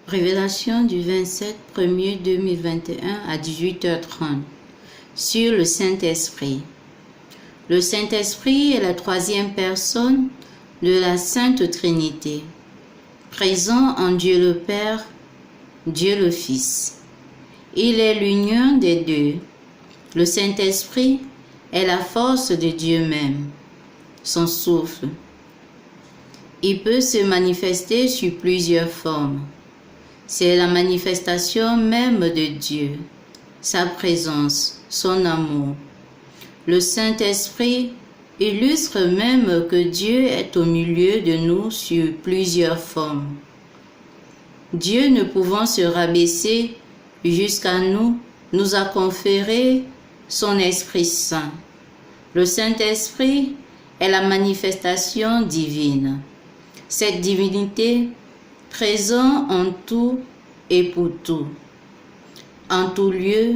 Révélation du 27/1er/2021 à 18h30 sur le Saint-Esprit. Le Saint-Esprit est la troisième personne de la Sainte Trinité, présent en Dieu le Père, Dieu le Fils. Il est l'union des deux. Le Saint-Esprit est la force de Dieu même, son souffle. Il peut se manifester sous plusieurs formes. C'est la manifestation même de Dieu, sa présence, son amour. Le Saint-Esprit illustre même que Dieu est au milieu de nous sous plusieurs formes. Dieu, ne pouvant se rabaisser jusqu'à nous, nous a conféré son Esprit Saint. Le Saint-Esprit est la manifestation divine. Cette divinité présent en tout et pour tout. En tout lieu,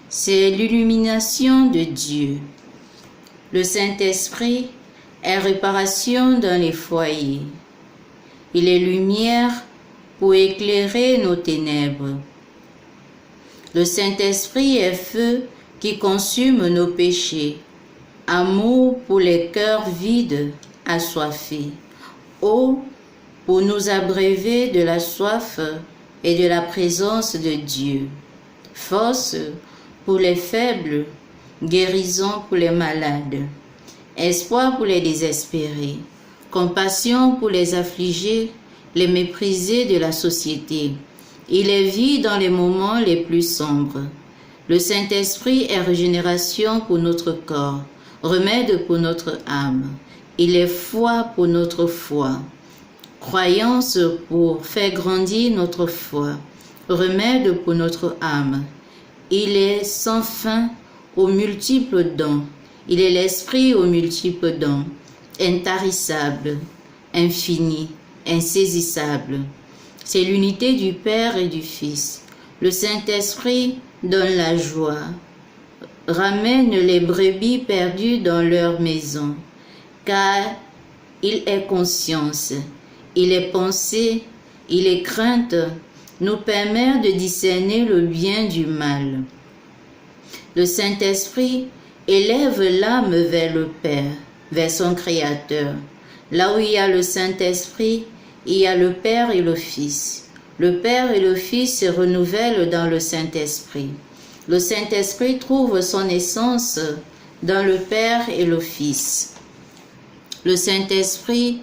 c'est l'illumination de Dieu. Le Saint-Esprit est réparation dans les foyers. Il est lumière pour éclairer nos ténèbres. Le Saint-Esprit est feu qui consume nos péchés. Amour pour les cœurs vides, assoiffés. Eau pour nous abreuver de la soif et de la présence de Dieu. Force pour les faibles, guérison pour les malades. Espoir pour les désespérés. Compassion pour les affligés, les méprisés de la société. Il est vie dans les moments les plus sombres. Le Saint-Esprit est régénération pour notre corps, remède pour notre âme. Il est foi pour notre foi. Croyance pour faire grandir notre foi, remède pour notre âme. Il est sans fin aux multiples dons. Il est l'Esprit aux multiples dons, intarissable, infini, insaisissable. C'est l'unité du Père et du Fils. Le Saint-Esprit donne la joie, ramène les brebis perdues dans leur maison, car il est conscience. Il est pensée, il est crainte, nous permet de discerner le bien du mal. Le Saint-Esprit élève l'âme vers le Père, vers son Créateur. Là où il y a le Saint-Esprit, il y a le Père et le Fils. Le Père et le Fils se renouvellent dans le Saint-Esprit. Le Saint-Esprit trouve son essence dans le Père et le Fils. Le Saint-Esprit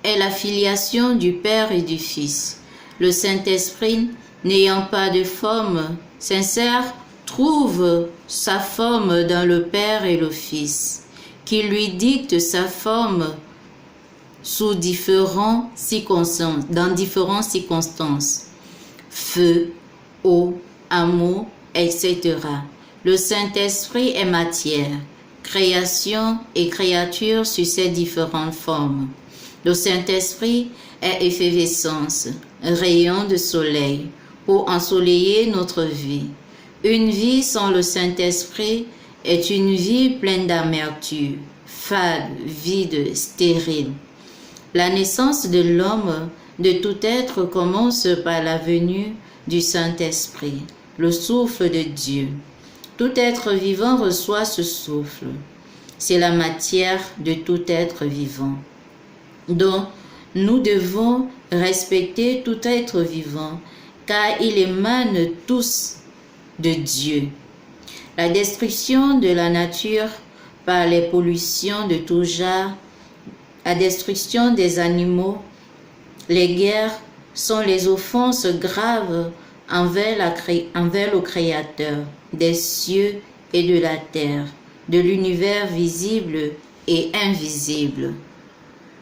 est la filiation du Père et du Fils. Le Saint-Esprit, n'ayant pas de forme sincère, trouve sa forme dans le Père et le Fils, qui lui dicte sa forme dans différentes circonstances. Feu, eau, amour, etc. Le Saint-Esprit est matière, création et créature sur ces différentes formes. Le Saint-Esprit est effervescence, rayon de soleil, pour ensoleiller notre vie. Une vie sans le Saint-Esprit est une vie pleine d'amertume, fade, vide, stérile. La naissance de l'homme, de tout être, commence par la venue du Saint-Esprit, le souffle de Dieu. Tout être vivant reçoit ce souffle. C'est la matière de tout être vivant. Donc, nous devons respecter tout être vivant, car il émane tous de Dieu. La destruction de la nature par les pollutions de tout genre, la destruction des animaux, les guerres sont les offenses graves envers le Créateur des cieux et de la terre, de l'univers visible et invisible.